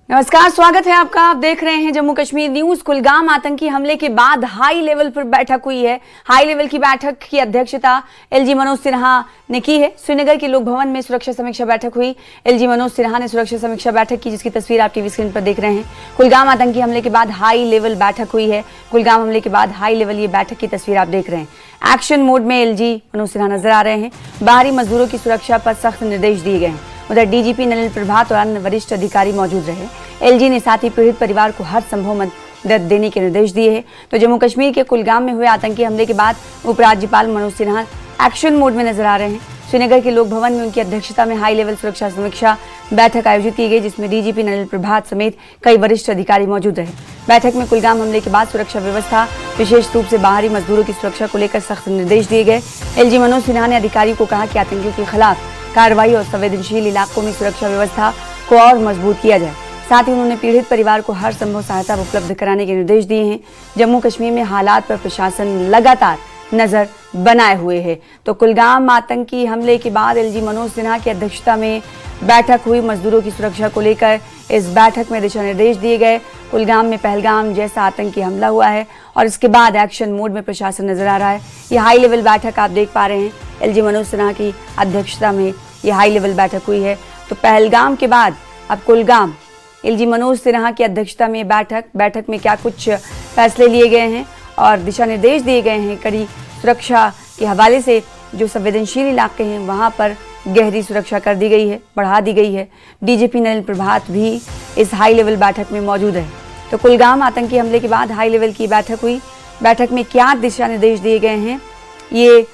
नमस्कार, स्वागत है आपका। आप देख रहे हैं जम्मू कश्मीर न्यूज। कुलगाम आतंकी हमले के बाद हाई लेवल पर बैठक हुई है। हाई लेवल की बैठक की अध्यक्षता एलजी मनोज सिन्हा ने की है। श्रीनगर के लोक भवन में सुरक्षा समीक्षा बैठक हुई। एलजी मनोज सिन्हा ने सुरक्षा समीक्षा बैठक की, जिसकी तस्वीर आप टीवी स्क्रीन पर देख रहे हैं। कुलगाम आतंकी हमले के बाद हाई लेवल बैठक हुई है। कुलगाम हमले के बाद हाई लेवल ये बैठक की तस्वीर आप देख रहे हैं। एक्शन मोड में एलजी मनोज सिन्हा नजर आ रहे हैं। बाहरी मजदूरों की सुरक्षा पर सख्त निर्देश दिए गए हैं। उधर डीजीपी नलिन प्रभात और अन्य वरिष्ठ अधिकारी मौजूद रहे। एलजी ने साथ ही पीड़ित परिवार को हर संभव मदद देने के निर्देश दिए हैं। तो जम्मू कश्मीर के कुलगाम में हुए आतंकी हमले के बाद उपराज्यपाल मनोज सिन्हा एक्शन मोड में नजर आ रहे हैं। श्रीनगर के लोक भवन में उनकी अध्यक्षता में हाई लेवल सुरक्षा समीक्षा बैठक आयोजित की गई, जिसमें डीजीपी नलिन प्रभात समेत कई वरिष्ठ अधिकारी मौजूद रहे। बैठक में कुलगाम हमले के बाद सुरक्षा व्यवस्था, विशेष रूप से बाहरी मजदूरों की सुरक्षा को लेकर सख्त निर्देश दिए गए। एलजी मनोज सिन्हा ने अधिकारियों को कहा कि आतंकियों के खिलाफ कार्रवाई और संवेदनशील इलाकों में सुरक्षा व्यवस्था को और मजबूत किया जाए। साथ ही उन्होंने पीड़ित परिवार को हर संभव सहायता उपलब्ध कराने के निर्देश दिए हैं। जम्मू कश्मीर में हालात पर प्रशासन लगातार नजर बनाए हुए है। तो कुलगाम आतंकी हमले के बाद एलजी मनोज सिन्हा की अध्यक्षता में बैठक हुई। मजदूरों की सुरक्षा को लेकर इस बैठक में दिशा निर्देश दिए गए। कुलगाम में पहलगाम जैसा आतंकी हमला हुआ है और इसके बाद एक्शन मोड में प्रशासन नजर आ रहा है। ये हाई लेवल बैठक आप देख पा रहे हैं। एलजी मनोज सिन्हा की अध्यक्षता में ये हाई लेवल बैठक हुई है। तो पहलगाम के बाद अब कुलगाम, एलजी मनोज सिन्हा की अध्यक्षता में बैठक में क्या कुछ फैसले लिए गए हैं और दिशा निर्देश दिए गए हैं। कड़ी सुरक्षा के हवाले से जो संवेदनशील इलाके हैं वहां पर गहरी सुरक्षा कर दी गई है, बढ़ा दी गई है। डीजीपी नलिन प्रभात भी इस हाई लेवल बैठक में मौजूद है। तो कुलगाम आतंकी हमले के बाद हाई लेवल की बैठक हुई। बैठक में क्या दिशा निर्देश दिए गए हैं ये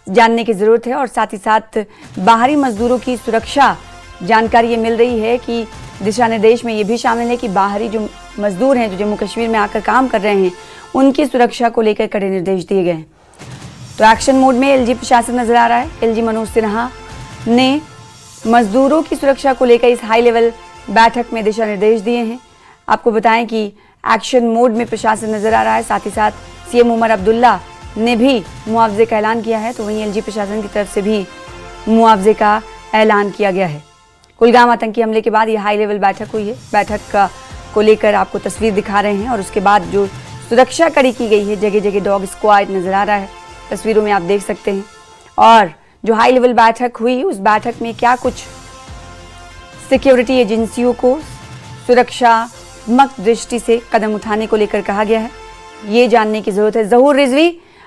जानने की जरूरत है। और साथ ही साथ बाहरी मजदूरों की सुरक्षा जानकारी ये मिल रही है कि दिशा निर्देश में ये भी शामिल है कि बाहरी जो मजदूर हैं जो जम्मू कश्मीर में आकर काम कर रहे हैं उनकी सुरक्षा को लेकर कड़े निर्देश दिए गए हैं। तो एक्शन मोड में एलजी प्रशासन नजर आ रहा है। एलजी मनोज सिन्हा ने मजदूरों की सुरक्षा को लेकर इस हाई लेवल बैठक में दिशा निर्देश दिए हैं। आपको बताएं कि एक्शन मोड में प्रशासन नजर आ रहा है। साथ ही साथ सीएम उमर अब्दुल्ला ने भी मुआवजे का ऐलान किया है। तो वहीं एलजी प्रशासन की तरफ से भी मुआवजे का ऐलान किया गया है। कुलगाम आतंकी हमले के बाद ये हाई लेवल बैठक हुई है। बैठक को लेकर आपको तस्वीर दिखा रहे हैं और उसके बाद जो सुरक्षा कड़ी की गई है, जगह जगह डॉग स्क्वाड नजर आ रहा है, तस्वीरों में आप देख सकते हैं। और जो हाई लेवल बैठक हुई उस बैठक में क्या कुछ सिक्योरिटी एजेंसियों को सुरक्षात्मक दृष्टि से कदम उठाने को लेकर कहा गया है, ये जानने की जरूरत है। जहूर रिजवी,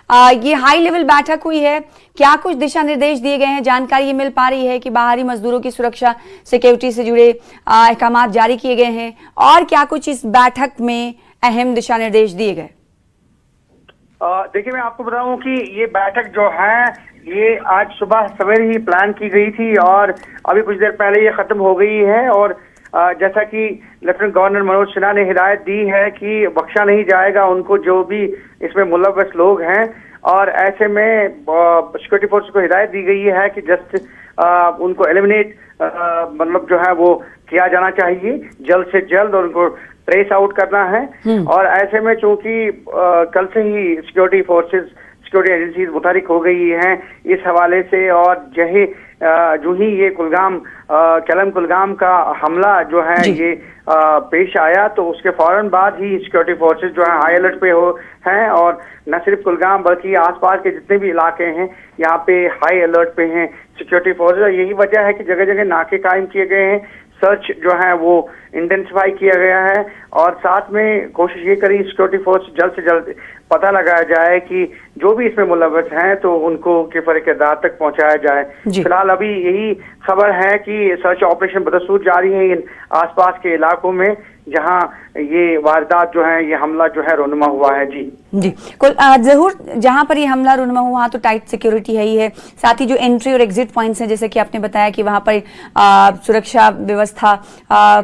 ये हाई लेवल बैठक हुई है, क्या कुछ दिशा निर्देश दिए गए हैं? जानकारी ये मिल पा रही है कि बाहरी मजदूरों की सुरक्षा, सिक्योरिटी से जुड़े अहकाम जारी किए गए हैं और क्या कुछ इस बैठक में अहम दिशा निर्देश दिए गए? देखिए, मैं आपको बताऊं कि ये बैठक जो है ये आज सुबह सवेरे ही प्लान की गई थी और अभी कुछ देर पहले ये खत्म हो गई है। और जैसा कि लेफ्टिनेंट गवर्नर मनोज सिन्हा ने हिदायत दी है कि बख्शा नहीं जाएगा उनको जो भी इसमें मुलव्वस लोग हैं। और ऐसे में सिक्योरिटी फोर्स को हिदायत दी गई है कि जस्ट उनको एलिमिनेट मतलब जो है वो किया जाना चाहिए जल्द से जल्द और उनको ट्रेस आउट करना है। और ऐसे में चूंकि कल से ही सिक्योरिटी फोर्सेस, सिक्योरिटी एजेंसीज मुतहरिक हो गई हैं इस हवाले से। और जो ही ये केलम कुलगाम का हमला जो है ये पेश आया तो उसके फौरन बाद ही सिक्योरिटी फोर्सेस जो है हाई अलर्ट पे हैं। और न सिर्फ कुलगाम बल्कि आसपास के जितने भी इलाके हैं यहाँ पे हाई अलर्ट पे हैं सिक्योरिटी फोर्सेस। यही वजह है कि जगह जगह नाके कायम किए गए हैं, सर्च जो है वो इंटेंसिफाई किया गया है और साथ में कोशिश ये करी सिक्योरिटी फोर्स जल्द से जल्द पता लगाया जाए कि जो भी इसमें मुलव्वस हैं तो उनको किफ़ायत किरदार तक पहुंचाया जाए। फिलहाल अभी यही खबर है कि सर्च ऑपरेशन बदस्तूर जारी है इन आसपास के इलाकों में जहां ये वारदात जो है, ये हमला जो है रोनुमा हुआ है। जी जरूर, जहां पर ये हमला रोनुमा हुआ तो टाइट सिक्योरिटी है ही है। साथ ही जो एंट्री और एग्जिट पॉइंट्स हैं, जैसे कि आपने बताया कि वहां पर सुरक्षा व्यवस्था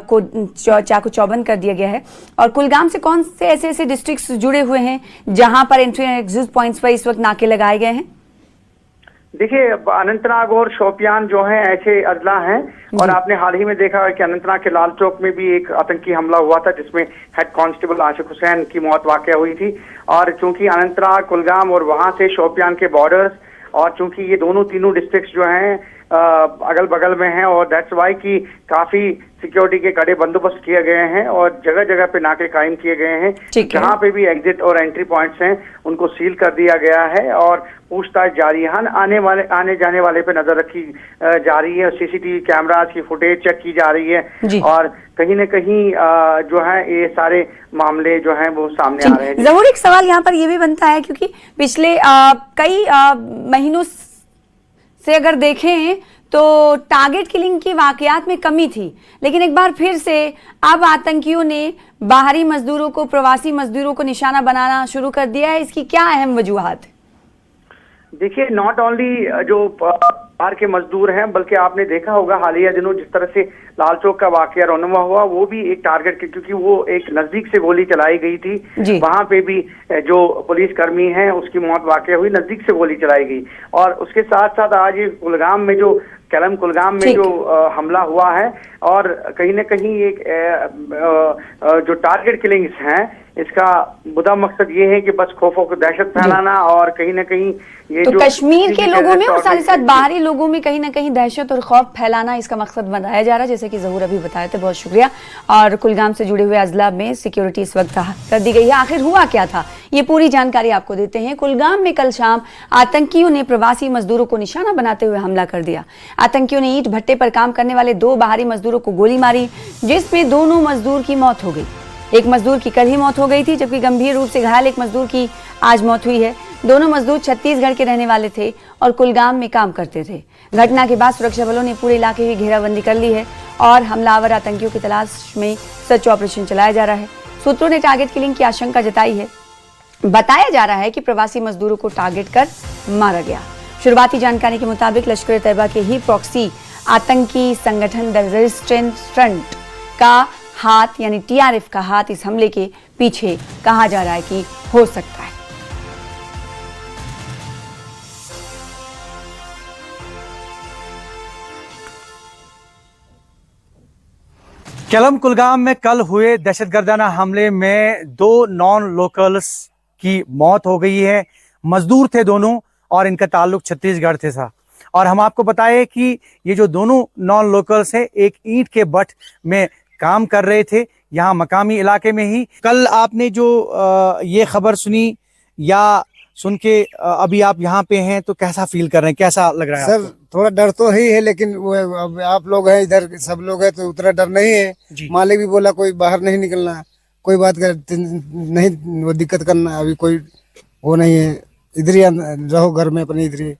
को चाकू चौबंद कर दिया गया है। और कुलगाम से कौन से ऐसे डिस्ट्रिक्ट्स जुड़े हुए हैं जहां पर एंट्री और एग्जिट पॉइंट्स पर इस वक्त नाके लगाए गए हैं? देखिए, अनंतनाग और शोपियान जो हैं ऐसे अजला हैं। और आपने हाल ही में देखा कि अनंतनाग के लाल चौक में भी एक आतंकी हमला हुआ था जिसमें हेड कांस्टेबल आशिक हुसैन की मौत वाकया हुई थी। और चूंकि अनंतनाग, कुलगाम और वहां से शोपियान के बॉर्डर्स और चूंकि ये तीनों डिस्ट्रिक्ट्स जो हैं अगल बगल में हैं और दैट्स वाई कि काफी सिक्योरिटी के कड़े बंदोबस्त किए गए हैं और जगह जगह पे नाके कायम किए गए हैं। ठीक है। जहां पे भी एग्जिट और एंट्री पॉइंट्स हैं उनको सील कर दिया गया है और पूछताछ जारी है। आने जाने वाले पे नजर रखी जा रही है। सीसीटीवी कैमरास की फुटेज चेक की जा रही है और कहीं न कहीं जो है ये सारे मामले जो हैं वो सामने आ रहे हैं। जरूर एक सवाल यहाँ पर ये भी बनता है, क्योंकि पिछले कई महीनों से अगर देखें तो टारगेट किलिंग की वाकयात में कमी थी, लेकिन एक बार फिर से अब आतंकियों ने बाहरी मजदूरों को, प्रवासी मजदूरों को निशाना बनाना शुरू कर दिया है। इसकी क्या अहम वजूहात? देखिए, नॉट ओनली जो बाहर के मजदूर हैं बल्कि आपने देखा होगा हालिया दिनों जिस तरह से लाल चौक का वाकया रौनुमा हुआ, वो भी एक टारगेट क्योंकि वो एक नजदीक से गोली चलाई गई थी। वहां पे भी जो पुलिसकर्मी हैं उसकी मौत वाकया हुई, नजदीक से गोली चलाई गई। और उसके साथ साथ आज ये कुलगाम में जो कुलगाम में जो हमला हुआ है और कहीं न कहीं एक जो टारगेट किलिंग्स हैं इसका मुद्दा मकसद ये है कि बस खौफों को दहशत फैलाना और कहीं न कहीं ये तो जो कश्मीर के लोगों में और साथ ही साथ बाहरी लोगों में कहीं ना कहीं दहशत और खौफ फैलाना इसका मकसद बनाया जा रहा है, जैसे कि ज़हूर अभी बताए थे। बहुत शुक्रिया। और कुलगाम से जुड़े हुए अजला में सिक्योरिटी इस वक्त कर दी गई है। आखिर हुआ क्या था, ये पूरी जानकारी आपको देते हैं। कुलगाम में कल शाम आतंकियों ने प्रवासी मजदूरों को निशाना बनाते हुए हमला कर दिया। आतंकियों ने ईंट भट्टे पर काम करने वाले 2 बाहरी मजदूरों को गोली मारी, जिसमें दोनों मजदूर की मौत हो गई। एक मजदूर की कल ही मौत हो गई थी, जबकि गंभीर रूप से घायल एक मजदूर की आज मौत हुई है। दोनों मजदूर छत्तीसगढ़ के रहने वाले थे और कुलगाम में काम करते थे। घटना के बाद सुरक्षा बलों ने पूरे इलाके की घेराबंदी कर ली है और हमलावर आतंकियों की तलाश में सर्च ऑपरेशन चलाया जा रहा है। सूत्रों ने टारगेट किलिंग की आशंका जताई है। बताया जा रहा है कि प्रवासी मजदूरों को टारगेट कर मारा गया। शुरुआती जानकारी के मुताबिक लश्कर तैयबा के ही प्रॉक्सी आतंकी संगठन द रेजिस्टेंस फ्रंट का हाथ यानी टीआरएफ का हाथ इस हमले के पीछे कहा जा रहा है कि हो सकता है। केलम कुलगाम में कल हुए दहशतगर्दाना हमले में 2 नॉन लोकल्स की मौत हो गई है। मजदूर थे दोनों और इनका ताल्लुक छत्तीसगढ़ से था। और हम आपको बताएं कि ये जो दोनों नॉन लोकल्स हैं एक ईंट के भट्ट में काम कर रहे थे, यहाँ मकामी इलाके में ही। कल आपने जो ये खबर सुनी या सुन के अभी आप यहाँ पे हैं तो कैसा फील कर रहे हैं, कैसा लग रहा है सर? थोड़ा डर तो ही है, लेकिन वो अब आप लोग हैं इधर, सब लोग हैं तो उतना डर नहीं है। मालिक भी बोला कोई बाहर नहीं निकलना, कोई बात कर नहीं, वो दिक्कत करना, अभी कोई वो नहीं है, इधर ही रहो घर में अपने इधर ही।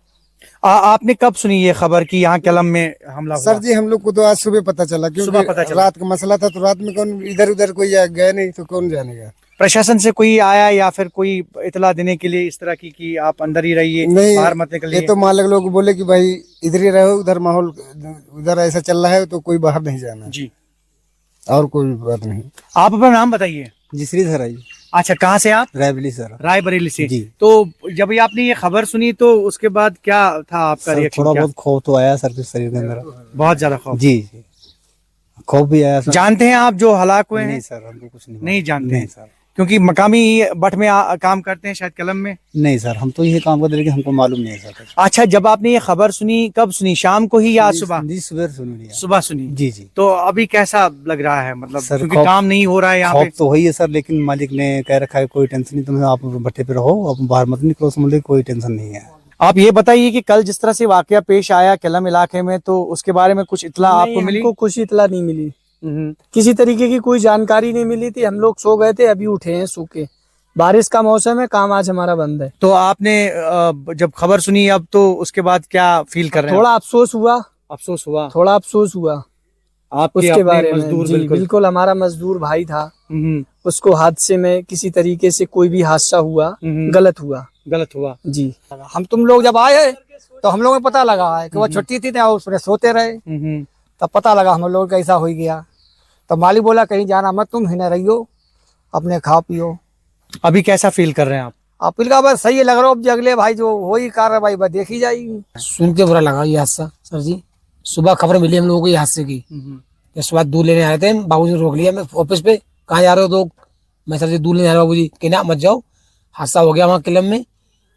आपने कब सुनी ये खबर कि यहाँ केलम में हमला हुआ? सर जी हम लोग को तो आज सुबह पता चला, क्योंकि रात का मसला था तो रात में कौन इधर उधर कोई गया नहीं तो कौन जानेगा। प्रशासन से कोई आया या फिर कोई इतला देने के लिए इस तरह की कि आप अंदर ही रहिए, बाहर मत निकलिए? ये तो मालिक लोग बोले कि भाई इधर ही रहो, उधर माहौल उधर ऐसा चल रहा है तो कोई बाहर नहीं जाना जी, और कोई बात नहीं। आप अपना नाम बताइए। जी श्रीधर है। अच्छा, कहाँ से आप? रायबरेली सर। रायबरेली से जी। तो जब ये आपने ये खबर सुनी तो उसके बाद क्या था आपका रिएक्शन? थोड़ा बहुत खौफ तो आया सर के शरीर के अंदर, बहुत ज्यादा खौफ? जी खौफ भी आया सर। जानते हैं आप जो हलाक हुए हैं? नहीं सर, हमको कुछ नहीं जानते हैं सर, क्योंकि मकामी भट्ट में काम करते हैं शायद केलम में? नहीं सर, हम तो ये काम करते लेकिन हमको मालूम नहीं है सर। अच्छा, जब आपने ये खबर सुनी कब सुनी, शाम को ही या सुबह? जी सुबह सुनी। सुबह सुनी। जी जी। तो अभी कैसा लग रहा है, मतलब सर क्योंकि काम नहीं हो रहा है यहाँ पे? तो वही है सर, लेकिन मालिक ने कह रखा है कोई टेंशन नहीं, तुम आप भट्टे पे रहो, आप बाहर मत निकलो, समझ लो कोई टेंशन नहीं है। आप ये बताइए कि कल जिस तरह से वाकया पेश आया केलम इलाके में, तो उसके बारे में कुछ इतला आपको मिली? हमको कुछ इतला नहीं मिली, किसी तरीके की कोई जानकारी नहीं मिली थी। हम लोग सो गए थे, अभी उठे हैं सो के। बारिश का मौसम है, काम आज हमारा बंद है। तो आपने जब खबर सुनी अब तो उसके बाद क्या फील कर रहे हैं? थोड़ा अफसोस हुआ, थोड़ा अफसोस हुआ आपके उसके बारे में। मजदूर? जी बिल्कुल, हमारा मजदूर भाई था, उसको हादसे में किसी तरीके से कोई भी हादसा हुआ, गलत हुआ जी। हम तुम लोग जब आए तो हम लोगों को पता लगा है कि वो छुट्टी थी तो उसमें सोते रहे, तब पता लगा हम लोग का ऐसा हो गया। तो मालिक बोला कहीं जाना मत, तुम ही न रहियो, अपने खा पियो। अभी कैसा फील कर रहे हैं आप? आप का बस सही लग रहा हो, अब अगले भाई जो वही कार्रवाई बस देखी जाएगी। सुन के बुरा लगा ये हादसा सर जी। सुबह खबर मिली हम लोगों को ये हादसे की, सुबह दूध लेने आए थे, बाबूजी ने रोक लिया मैं ऑफिस पे, कहाँ जा रहे हो? तो मैं सर जी दूध लेने आ रहा हूँ। बाबूजी कि ना मत जाओ, हादसा हो गया वहाँ किलम में,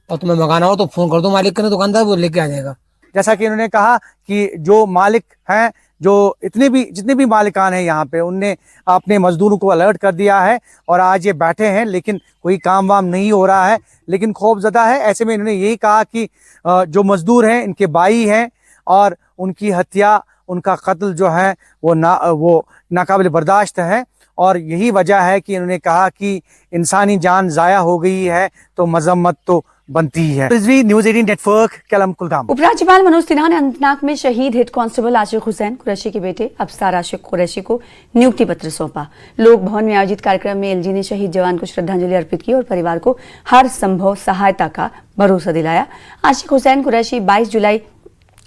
और तुम्हें मंगाना हो तो फोन कर दो मालिक के, दुकानदार वो लेके आ जाएगा। जैसा कि इन्होंने कहा कि जो मालिक हैं, जो जितने भी मालिकान हैं यहाँ पे, उनने अपने मजदूरों को अलर्ट कर दिया है और आज ये बैठे हैं, लेकिन कोई काम वाम नहीं हो रहा है, लेकिन खौफजदा है। ऐसे में इन्होंने यही कहा कि जो मजदूर हैं इनके भाई हैं और उनकी हत्या, उनका कत्ल जो है वो नाकाबिल बर्दाश्त है, और यही वजह है कि इन्होंने कहा कि इंसानी जान ज़ाया हो गई है तो मजम्मत तो बनती है। Rizvi news 18 network, Callum Kulgam. उपराज्यपाल मनोज सिन्हा ने अनंतनाग में शहीद हेड कांस्टेबल आशिक हुसैन कुरैशी के बेटे अफसार आशिक कुरैशी को नियुक्ति पत्र सौंपा। लोक भवन में आयोजित कार्यक्रम में एलजी ने शहीद जवान को श्रद्धांजलि अर्पित की और परिवार को हर संभव सहायता का भरोसा दिलाया। आशिक हुसैन कुरैशी 22 जुलाई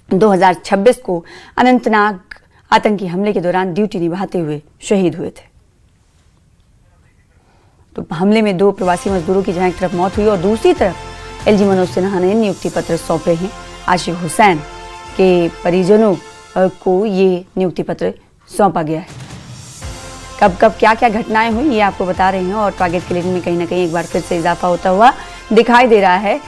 2026 को अनंतनाग आतंकी हमले के दौरान ड्यूटी निभाते हुए शहीद हुए थे। तो हमले में 2 प्रवासी मजदूरों की जहां एक तरफ मौत हुई और दूसरी तरफ एलजी मनोज सिन्हा ने नियुक्ति पत्र सौंपे हैं। आशिक हुसैन के परिजनों को ये नियुक्ति पत्र सौंपा गया है। कब कब क्या क्या घटनाएं हुई ये आपको बता रहे हैं और टारगेट किलिंग में कहीं ना कहीं एक बार फिर से इजाफा होता हुआ दिखाई दे रहा है।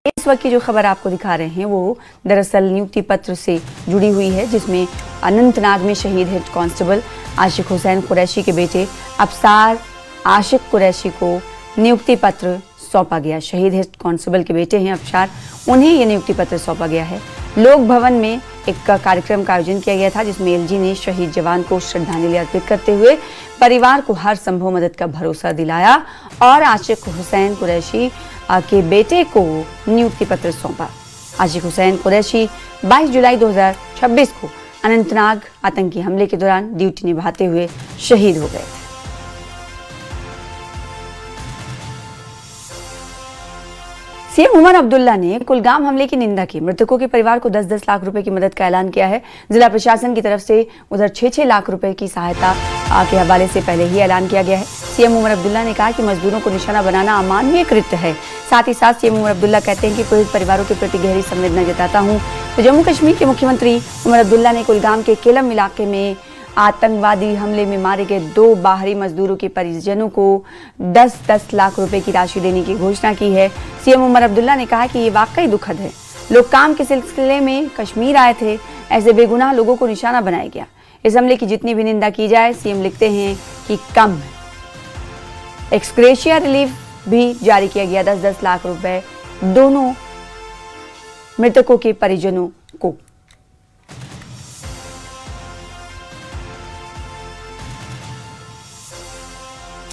इस वक्त की जो खबर आपको दिखा रहे हैं वो दरअसल नियुक्ति पत्र से जुड़ी हुई है, जिसमें अनंतनाग में शहीद हेड कांस्टेबल आशिक हुसैन कुरैशी के बेटे अफसार आशिक कुरैशी को नियुक्ति पत्र सौंपा गया। शहीद हेड कांस्टेबल के बेटे हैं अफसार, उन्हें यह नियुक्ति पत्र सौंपा गया है। लोक भवन में एक कार्यक्रम का आयोजन किया गया था, जिसमें एलजी ने शहीद जवान को श्रद्धांजलि अर्पित करते हुए परिवार को हर संभव मदद का भरोसा दिलाया और आशिक हुसैन कुरैशी के बेटे को नियुक्ति पत्र सौंपा। आशिक हुसैन कुरैशी 22 जुलाई 2026 को अनंतनाग आतंकी हमले के दौरान ड्यूटी निभाते हुए शहीद हो गए थे। सीएम उमर अब्दुल्ला ने कुलगाम हमले की निंदा की। मृतकों के परिवार को 10-10 लाख रुपए की मदद का ऐलान किया है। जिला प्रशासन की तरफ से उधर 6-6 लाख रुपए की सहायता के हवाले से पहले ही ऐलान किया गया है। सीएम उमर अब्दुल्ला ने कहा कि मजदूरों को निशाना बनाना अमानवीय कृत्य है। साथ ही साथ सीएम उमर अब्दुल्ला कहते हैं कि पीड़ित परिवारों के प्रति गहरी संवेदना जताता हूँ। तो जम्मू कश्मीर के मुख्यमंत्री उमर अब्दुल्ला ने कुलगाम के केलम इलाके में आतंकवादी हमले में मारे गए 2 बाहरी मजदूरों के परिजनों को 10-10 लाख रुपए की राशि देने की घोषणा की है। सीएम उमर अब्दुल्ला ने कहा कि ये वाकई दुखद है। लोग काम के सिलसिले में कश्मीर आए थे, ऐसे बेगुनाह लोगों को निशाना बनाया गया। इस हमले की जितनी भी निंदा की जाए, सीएम लिखते हैं कि कम है। एक्सग्रेशिया रिलीफ भी जारी किया गया 10-10 लाख रुपए दोनों मृतकों के परिजनों को।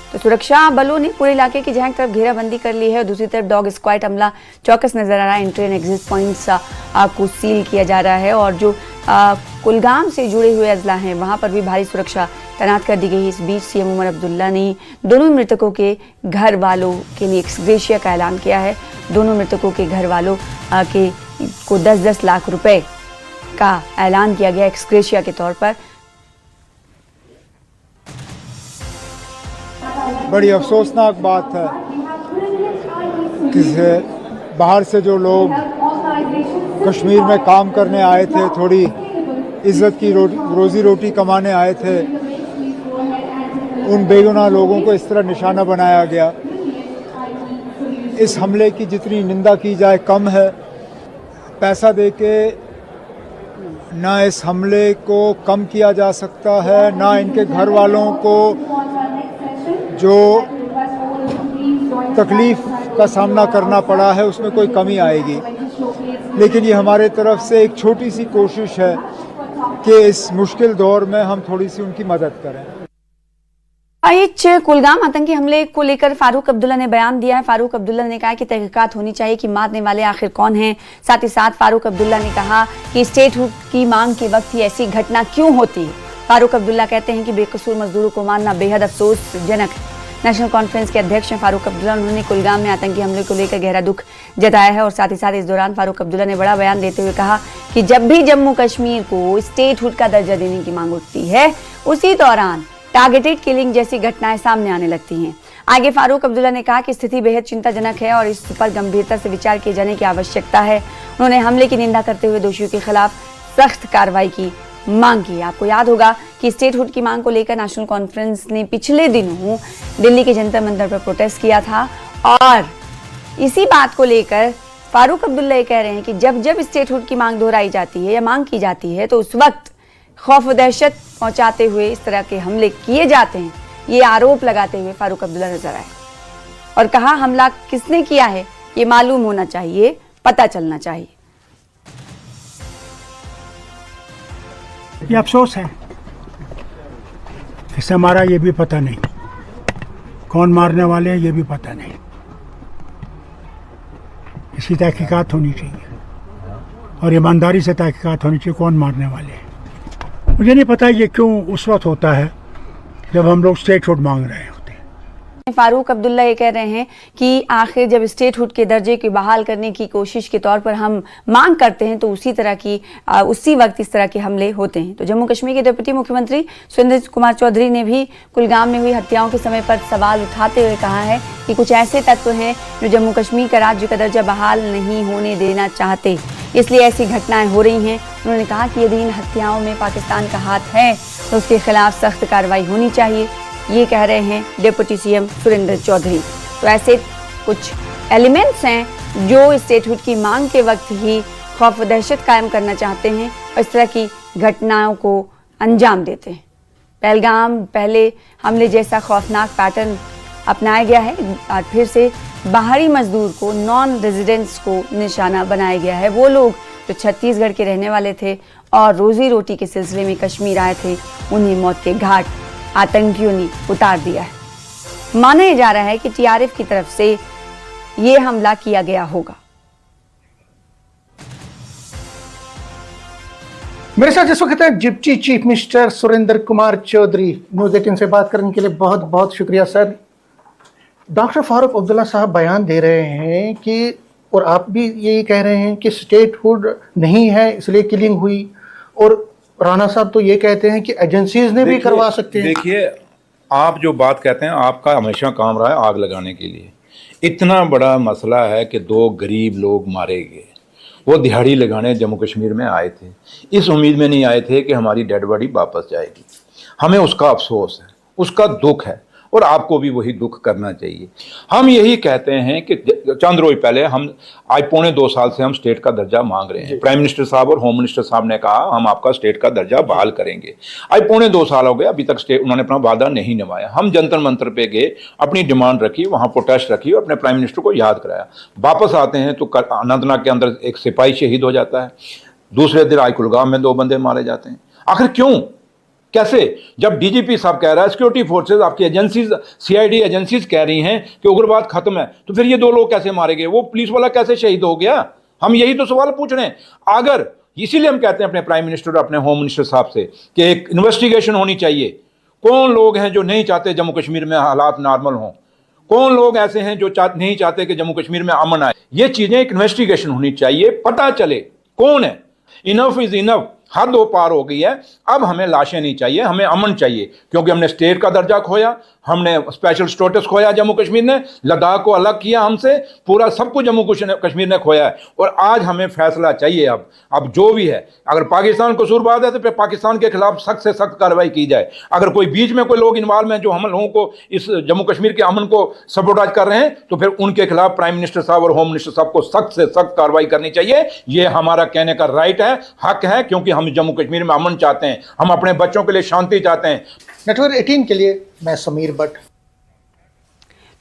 तो सुरक्षा बलों ने पूरे इलाके की जहां एक तरफ घेराबंदी कर ली है और दूसरी तरफ डॉग स्क्वाड अमला चौकस नजर आ रहा है। एंट्री एंड एग्जिट पॉइंट्स को सील किया जा रहा है और जो कुलगाम से जुड़े हुए अजला हैं वहां पर भी भारी सुरक्षा तैनात कर दी गई। इस बीच सीएम उमर अब्दुल्ला ने दोनों मृतकों के घर वालों के लिए एक्सग्रेशिया का ऐलान किया है। दोनों मृतकों के घर वालों को 10-10 लाख रुपए का ऐलान किया गया एक्सग्रेशिया के तौर पर। बड़ी अफसोसनाक बात है कि बाहर से जो लोग कश्मीर में काम करने आए थे, थोड़ी इज्जत की रोजी रोटी कमाने आए थे, उन बेगुनाह लोगों को इस तरह निशाना बनाया गया। इस हमले की जितनी निंदा की जाए कम है। पैसा देके ना इस हमले को कम किया जा सकता है, ना इनके घर वालों को जो तकलीफ का सामना करना पड़ा है उसमें कोई कमी आएगी। लेकिन ये हमारे तरफ से एक छोटी सी कोशिश है कि इस मुश्किल दौर में हम थोड़ी सी उनकी मदद करें। कुलगाम आतंकी हमले को लेकर फारूक अब्दुल्ला ने बयान दिया है। फारूक अब्दुल्ला ने कहा कि तहकीकात होनी चाहिए कि मारने वाले आखिर कौन हैं। साथ ही साथ फारूक अब्दुल्ला ने कहा कि स्टेटहुड की मांग के वक्त ही ऐसी घटना क्यों होती है। फारूक अब्दुल्ला कहते हैं कि बेकसूर मजदूरों को मारना बेहद अफसोसजनक है। नेशनल कॉन्फ्रेंस के अध्यक्ष हैं फारूक अब्दुल्ला। उन्होंने कुलगाम में आतंकी हमले को लेकर गहरा दुख जताया है और साथ ही साथ इस दौरान फारूक अब्दुल्ला ने बड़ा बयान देते हुए कहा कि जब भी जम्मू कश्मीर को स्टेटहुड का दर्जा देने की मांग उठती है, उसी दौरान टारगेटेड किलिंग जैसी घटनाएं सामने आने लगती हैं। आगे फारूक अब्दुल्ला ने कहा कि स्थिति बेहद चिंताजनक है और इस पर गंभीरता से विचार किए जाने की आवश्यकता है। उन्होंने हमले की निंदा करते हुए दोषियों के खिलाफ सख्त कार्रवाई की मांग की। आपको याद होगा कि स्टेटहुड की मांग को लेकर नेशनल कॉन्फ्रेंस ने पिछले दिनों दिल्ली के जंतर मंतर पर प्रोटेस्ट किया था और इसी बात को लेकर फारूक अब्दुल्ला ये कह रहे हैं कि जब जब स्टेटहुड की मांग दोहराई जाती है या मांग की जाती है तो उस वक्त खौफ व दहशत पहुंचाते हुए इस तरह के हमले किए जाते हैं, ये आरोप लगाते हुए फारूक अब्दुल्ला नजर आए और कहा हमला किसने किया है ये मालूम होना चाहिए, पता चलना चाहिए। ये अफसोस है, इससे हमारा ये भी पता नहीं कौन मारने वाले हैं, ये भी पता नहीं। इसकी तहकीकात होनी चाहिए और ईमानदारी से तहकीकात होनी चाहिए कौन मारने वाले हैं। मुझे नहीं पता ये क्यों उस वक्त होता है जब हम लोग स्टेटहुड मांग रहे हैं। फारूक अब्दुल्ला ये कह रहे हैं कि आखिर जब स्टेटहुड के दर्जे की बहाल करने की कोशिश के तौर पर हम मांग करते हैं तो उसी वक्त इस तरह के हमले होते हैं। तो जम्मू कश्मीर के डिप्टी मुख्यमंत्री सुरेंद्र कुमार चौधरी ने भी कुलगाम में हुई हत्याओं के समय पर सवाल उठाते हुए कहा है कि कुछ ऐसे तत्व हैं जो जम्मू कश्मीर का राज्य का दर्जा बहाल नहीं होने देना चाहते, इसलिए ऐसी घटनाएं हो रही हैं। उन्होंने कहा कि यदि इन हत्याओं में पाकिस्तान का हाथ है तो उसके खिलाफ सख्त कार्रवाई होनी चाहिए, ये कह रहे हैं डिप्टी सीएम सुरेंद्र चौधरी। तो ऐसे कुछ एलिमेंट्स हैं जो स्टेटहुड की मांग के वक्त ही खौफ व दहशत कायम करना चाहते हैं और इस तरह की घटनाओं को अंजाम देते हैं। पहलगाम पहले हमले जैसा खौफनाक पैटर्न अपनाया गया है और फिर से बाहरी मजदूर को, नॉन रेजिडेंट्स को निशाना बनाया गया है। वो लोग जो छत्तीसगढ़ के रहने वाले थे और रोजी रोटी के सिलसिले में कश्मीर आए थे, उन्हें मौत के घाट आतंकियों ने उतार दिया है। माना जा रहा है कि टीआरएफ की तरफ से ये हमला किया गया होगा। मेरे साथ इस वक्त है deputy chief minister Surendra Kumar Chaudhary. News 18 से बात करने के लिए बहुत बहुत शुक्रिया सर। डॉक्टर फारूक अब्दुल्ला साहब बयान दे रहे हैं कि, और आप भी यही कह रहे हैं कि स्टेटहुड नहीं है इसलिए किलिंग हुई, और राणा साहब तो ये कहते हैं कि एजेंसीज ने भी करवा सकते हैं। देखिए, आप जो बात कहते हैं, आपका हमेशा काम रहा है आग लगाने के लिए। इतना बड़ा मसला है कि 2 गरीब लोग मारे गए, वो दिहाड़ी लगाने जम्मू कश्मीर में आए थे, इस उम्मीद में नहीं आए थे कि हमारी डेड बॉडी वापस जाएगी। हमें उसका अफसोस है, उसका दुख है, और आपको भी वही दुख करना चाहिए। हम यही कहते हैं कि चंद रोज पहले हम आज 2.25 साल से हम स्टेट का दर्जा मांग रहे हैं। प्राइम मिनिस्टर साहब और होम मिनिस्टर साहब ने कहा हम आपका स्टेट का दर्जा बहाल करेंगे। आज 2.25 साल हो गए, अभी तक स्टेट उन्होंने अपना वादा नहीं निभाया। हम जंतर मंतर पे गए, अपनी डिमांड रखी, वहां प्रोटेस्ट रखी और अपने प्राइम मिनिस्टर को याद कराया। वापस आते हैं तो अनंतनाग के अंदर एक सिपाही शहीद हो जाता है, दूसरे दिन आज कुलगाम में 2 बंदे मारे जाते हैं। आखिर क्यों, कैसे? जब डीजीपी साहब कह रहा है, सिक्योरिटी फोर्सेज, आपकी एजेंसीज, सीआईडी एजेंसीज कह रही हैं कि उग्रवाद खत्म है, तो फिर ये 2 लोग कैसे मारे गए? वो पुलिस वाला कैसे शहीद हो गया? हम यही तो सवाल पूछ रहे हैं। अगर इसीलिए हम कहते हैं अपने प्राइम मिनिस्टर और अपने होम मिनिस्टर साहब से कि एक इन्वेस्टिगेशन होनी चाहिए। कौन लोग हैं जो नहीं चाहते जम्मू कश्मीर में हालात नॉर्मल हों? कौन लोग ऐसे हैं जो नहीं चाहते कि जम्मू कश्मीर में अमन आए? ये चीजें एक इन्वेस्टिगेशन होनी चाहिए, पता चले कौन है। इनफ इज इनफ, हद दो पार हो गई है। अब हमें लाशें नहीं चाहिए, हमें अमन चाहिए, क्योंकि हमने स्टेट का दर्जा खोया, हमने स्पेशल स्टेटस खोया, जम्मू कश्मीर ने लद्दाख को अलग किया हमसे, पूरा सब कुछ जम्मू कश्मीर ने खोया है। और आज हमें फैसला चाहिए। अब जो भी है, अगर पाकिस्तान कसूरवार है तो फिर पाकिस्तान के खिलाफ सख्त से सख्त कार्रवाई की जाए। अगर कोई बीच में कोई लोग इन्वॉल्व हैं जो हम लोगों को इस जम्मू कश्मीर के अमन को सबोटाज कर रहे हैं, तो फिर उनके खिलाफ प्राइम मिनिस्टर साहब और होम मिनिस्टर साहब को सख्त से सख्त कार्रवाई करनी चाहिए। ये हमारा कहने का राइट है, हक है, क्योंकि हम जम्मू कश्मीर में अमन चाहते हैं, हम अपने बच्चों के लिए शांति चाहते हैं। नेटवर्क 18 के लिए मैं समीर भट्ट।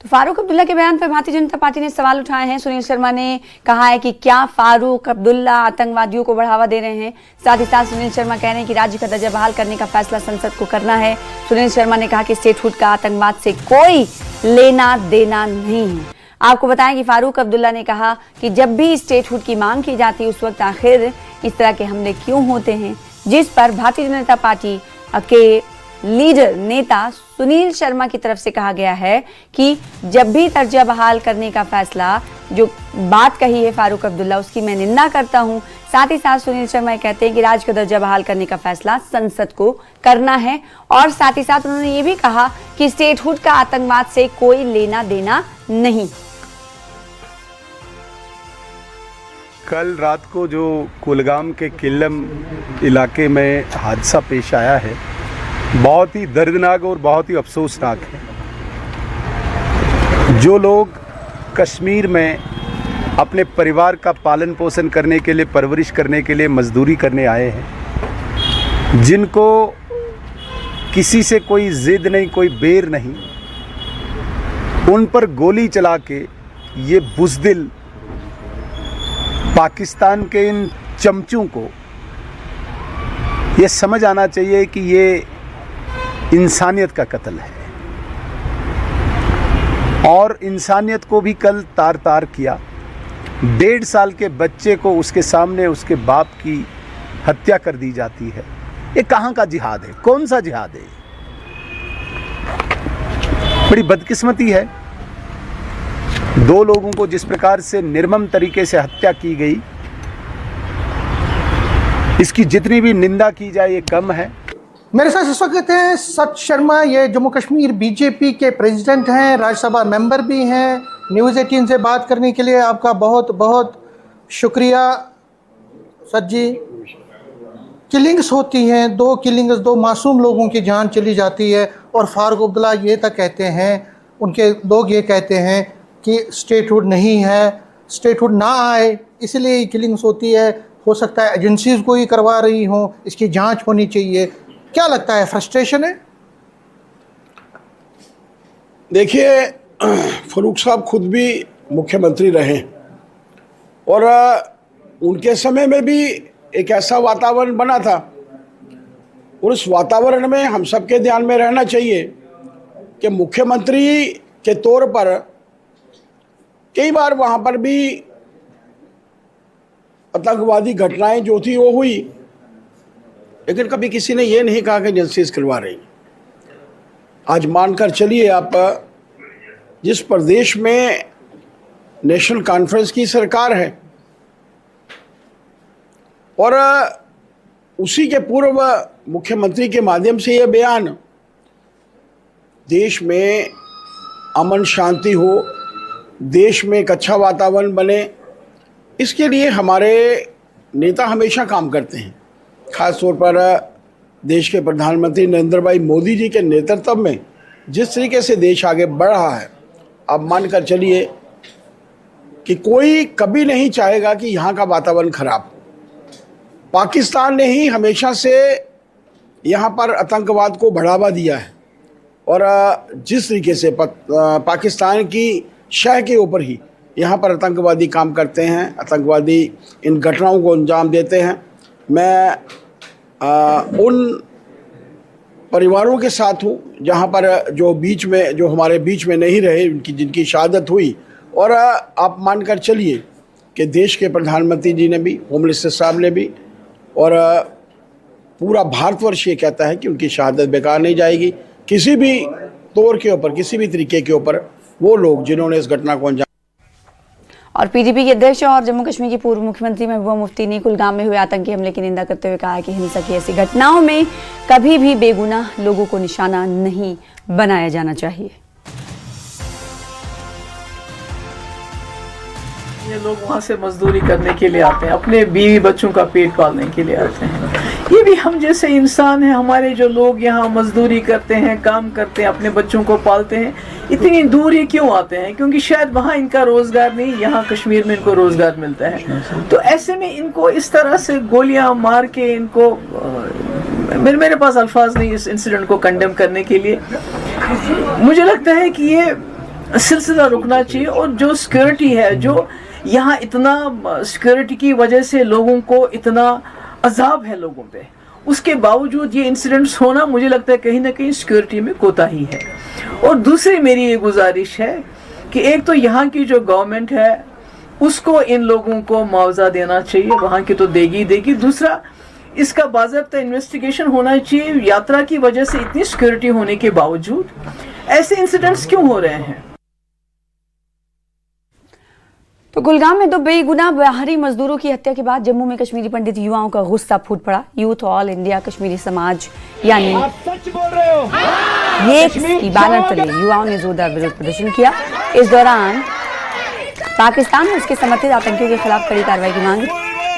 तो फारूक अब्दुल्ला के बयान पर भारतीय जनता पार्टी ने सवाल उठाए हैं। सुनील शर्मा ने कहा है कि क्या फारूक अब्दुल्ला आतंकवादियों को बढ़ावा दे रहे हैं। साथ ही साथ सुनील शर्मा कह रहे हैं कि राज्य का दर्जा बहाल करने का फैसला संसद को करना है। सुनील शर्मा ने कहा कि स्टेटहुड का आतंकवाद से कोई लेना देना नहीं है। आपको बताएं कि फारूक अब्दुल्ला ने कहा कि जब भी स्टेटहुड की मांग की जाती है उस वक्त आखिर इस तरह के हमले क्यों होते हैं, जिस पर भारतीय जनता पार्टी के लीडर नेता सुनील शर्मा की तरफ से कहा गया है कि जब भी दर्जा बहाल करने का फैसला, जो बात कही है फारूक अब्दुल्ला, उसकी मैं निंदा करता हूं। साथ ही साथ सुनील शर्मा कहते हैं कि राज्य का दर्जा बहाल करने का फैसला संसद को करना है। और साथ ही साथ उन्होंने ये भी कहा कि स्टेटहुड का आतंकवाद से कोई लेना देना नहीं। कल रात को जो कुलगाम के किल्लम इलाके में हादसा पेश आया है, बहुत ही दर्दनाक और बहुत ही अफसोसनाक है। जो लोग कश्मीर में अपने परिवार का पालन पोषण करने के लिए, परवरिश करने के लिए मजदूरी करने आए हैं, जिनको किसी से कोई जिद नहीं, कोई बेर नहीं, उन पर गोली चला के ये बुज़दिल पाकिस्तान के इन चमचों को ये समझ आना चाहिए कि ये इंसानियत का कत्ल है और इंसानियत को भी कल तार तार किया। 1.5 साल के बच्चे को उसके सामने उसके बाप की हत्या कर दी जाती है। ये कहाँ का जिहाद है? कौन सा जिहाद है? बड़ी बदकिस्मती है। 2 लोगों को जिस प्रकार से निर्मम तरीके से हत्या की गई, इसकी जितनी भी निंदा की जाए ये कम है। मेरे साथ इस वक्त हैं सच शर्मा, ये जम्मू कश्मीर बीजेपी के प्रेसिडेंट हैं, राज्यसभा मेंबर भी हैं। न्यूज़ 18 से बात करने के लिए आपका बहुत बहुत शुक्रिया सच जी। किलिंग्स होती हैं, 2 किलिंग्स, 2 मासूम लोगों की जान चली जाती है और फारूक अब्दुल्ला ये तक कहते हैं, उनके लोग ये कहते हैं कि स्टेटहुड नहीं है, स्टेटहुड ना आए इसलिए ये किलिंग्स होती है। हो सकता है एजेंसीज को ही करवा रही हों, इसकी जांच होनी चाहिए। क्या लगता है, फ्रस्ट्रेशन है? देखिए, फारूक साहब खुद भी मुख्यमंत्री रहे और उनके समय में भी एक ऐसा वातावरण बना था और उस वातावरण में हम सबके ध्यान में रहना चाहिए कि मुख्यमंत्री के तौर पर कई बार वहाँ पर भी आतंकवादी घटनाएं जो थी वो हुई, लेकिन कभी किसी ने ये नहीं कहा कि एजेंसीज करवा रही। आज मानकर चलिए आप, जिस प्रदेश में नेशनल कॉन्फ्रेंस की सरकार है और उसी के पूर्व मुख्यमंत्री के माध्यम से ये बयान, देश में अमन शांति हो, देश में एक अच्छा वातावरण बने, इसके लिए हमारे नेता हमेशा काम करते हैं। ख़ास तौर पर देश के प्रधानमंत्री नरेंद्र भाई मोदी जी के नेतृत्व में जिस तरीके से देश आगे बढ़ रहा है, अब मानकर चलिए कि कोई कभी नहीं चाहेगा कि यहाँ का वातावरण खराब हो। पाकिस्तान ने ही हमेशा से यहाँ पर आतंकवाद को बढ़ावा दिया है और जिस तरीके से पाकिस्तान की शह के ऊपर ही यहाँ पर आतंकवादी काम करते हैं, आतंकवादी इन घटनाओं को अंजाम देते हैं। मैं उन परिवारों के साथ हूँ जहाँ पर जो हमारे बीच में नहीं रहे, जिनकी शहादत हुई, और आप मानकर चलिए कि देश के प्रधानमंत्री जी ने भी, होम मिनिस्टर साहब ने भी, और पूरा भारतवर्ष ये कहता है कि उनकी शहादत बेकार नहीं जाएगी। किसी भी तौर के ऊपर, किसी भी तरीके के ऊपर वो लोग जिन्होंने इस घटना को अंजाम। और पीडीपी के अध्यक्ष और जम्मू कश्मीर की पूर्व मुख्यमंत्री महबूबा मुफ्ती ने कुलगाम में हुए आतंकी हमले की निंदा करते हुए कहा कि हिंसा की ऐसी घटनाओं में कभी भी बेगुनाह लोगों को निशाना नहीं बनाया जाना चाहिए। ये लोग वहाँ से मजदूरी करने के लिए आते हैं, अपने बीवी बच्चों का पेट पालने के लिए आते हैं। ये भी हम जैसे इंसान हैं। हमारे जो लोग यहाँ मजदूरी करते हैं, काम करते हैं, अपने बच्चों को पालते हैं, इतनी दूर ये क्यों आते हैं? क्योंकि शायद वहाँ इनका रोजगार नहीं, यहाँ कश्मीर में इनको रोजगार मिलता है। तो ऐसे में इनको इस तरह से गोलियां मार के इनको मेरे पास अल्फाज नहीं इस इंसिडेंट को कंडेम करने के लिए। मुझे लगता है कि ये सिलसिला रुकना चाहिए और जो सिक्योरिटी है, जो यहाँ इतना सिक्योरिटी की वजह से लोगों को इतना अजाब है लोगों पे, उसके बावजूद ये इंसिडेंट्स होना, मुझे लगता है कहीं ना कहीं सिक्योरिटी में कोताही है। और दूसरी मेरी ये गुजारिश है कि एक तो यहाँ की जो गवर्नमेंट है उसको इन लोगों को मुआवजा देना चाहिए, वहाँ की तो देगी। दूसरा, इसका बाज़ाब्ता इन्वेस्टिगेशन होना चाहिए। यात्रा की वजह से इतनी सिक्योरिटी होने के बावजूद ऐसे इंसिडेंट्स क्यों हो रहे हैं? तो कुलगाम में 2 बेगुनाह बाहरी मजदूरों की हत्या के बाद जम्मू में कश्मीरी पंडित युवाओं का गुस्सा फूट पड़ा। यूथ ऑल इंडिया कश्मीरी समाज यानी ये की बैनर तले युवाओं ने जोरदार विरोध प्रदर्शन किया। इस दौरान पाकिस्तान में उसके समर्थित आतंकियों के खिलाफ कड़ी कार्रवाई की मांग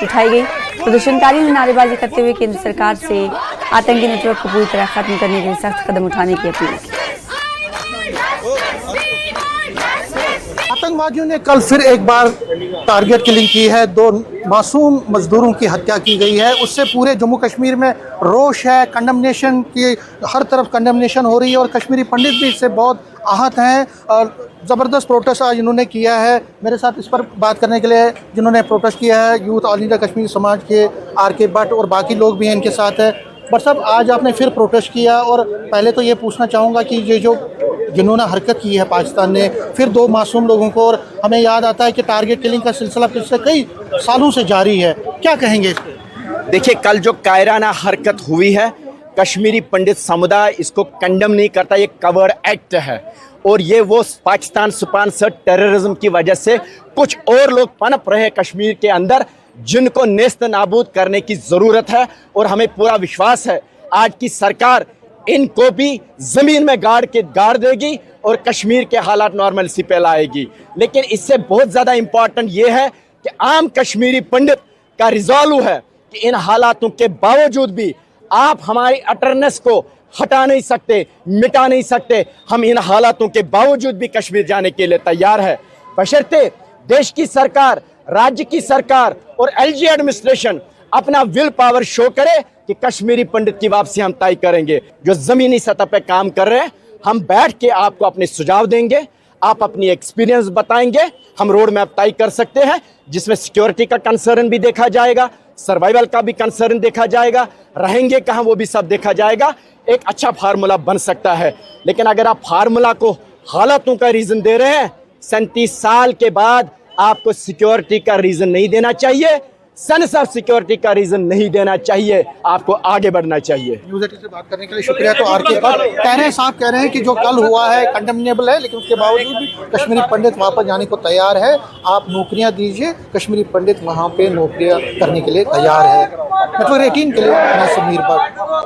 उठाई गई। प्रदर्शनकारियों ने नारेबाजी करते हुए केंद्र सरकार से आतंकी नेटवर्क को पूरी तरह खत्म करने के लिए सख्त कदम उठाने की अपील की। आतंकवादियों ने कल फिर एक बार टारगेट किलिंग की है। 2 मासूम मजदूरों की हत्या की गई है। उससे पूरे जम्मू कश्मीर में रोष है, कंडमनेशन की हर तरफ कंडमनेशन हो रही है और कश्मीरी पंडित भी इससे बहुत आहत हैं। ज़बरदस्त प्रोटेस्ट आज इन्होंने किया है। मेरे साथ इस पर बात करने के लिए जिन्होंने प्रोटेस्ट किया है यूथ ऑल इंडिया कश्मीरी समाज के RK भट्ट और बाकी लोग भी हैं इनके साथ है। बट साहब आज आपने फिर प्रोटेस्ट किया और पहले तो ये पूछना चाहूँगा कि ये जो जिन्होंने हरकत की है पाकिस्तान ने, फिर 2 मासूम लोगों को, और हमें याद आता है कि टारगेट किलिंग का सिलसिला पिछले कई सालों से जारी है, क्या कहेंगे इस पर? देखिए, कल जो कायराना हरकत हुई है, कश्मीरी पंडित समुदाय इसको कंडम नहीं करता। ये कवर एक्ट है और ये वो पाकिस्तान स्पॉन्सर्ड टेररिज्म की वजह से कुछ और लोग पनप रहे कश्मीर के अंदर, जिनको नेस्त नाबूद करने की ज़रूरत है। और हमें पूरा विश्वास है आज की सरकार इनको भी ज़मीन में गाड़ देगी और कश्मीर के हालात नॉर्मलसी पे लाएगी। लेकिन इससे बहुत ज़्यादा इम्पॉर्टेंट ये है कि आम कश्मीरी पंडित का रिजॉल्व है कि इन हालातों के बावजूद भी आप हमारी अटरनेस को हटा नहीं सकते, मिटा नहीं सकते। हम इन हालातों के बावजूद भी कश्मीर जाने के लिए तैयार है, बशर्ते देश की सरकार, राज्य की सरकार और LG एडमिनिस्ट्रेशन अपना विल पावर शो करे कि कश्मीरी पंडित की वापसी हम तय करेंगे। जो जमीनी सतह पे काम कर रहे हैं, हम बैठ के आपको अपने सुझाव देंगे, आप अपनी एक्सपीरियंस बताएंगे, हम रोड मैप तय कर सकते हैं जिसमें सिक्योरिटी का कंसर्न भी देखा जाएगा, सर्वाइवल का भी कंसर्न देखा जाएगा, रहेंगे कहाँ वो भी सब देखा जाएगा। एक अच्छा फार्मूला बन सकता है। लेकिन अगर आप फार्मूला को हालातों का रीज़न दे रहे हैं, 37 साल के बाद आपको सिक्योरिटी का रीज़न नहीं देना चाहिए, सेंस ऑफ सिक्योरिटी का रीज़न नहीं देना चाहिए, आपको आगे बढ़ना चाहिए। न्यूज़ 18 से बात करने के लिए शुक्रिया। तो RK भट्ट कह रहे हैं, साहब कह रहे हैं कि जो कल हुआ है कंडेमनेबल है, लेकिन उसके बावजूद भी कश्मीरी पंडित वापस जाने को तैयार है। आप नौकरियां दीजिए, कश्मीरी पंडित वहाँ पे नौकरियां करने के लिए तैयार है। नेटवर्क 18 के लिए मैं समीर भट्ट।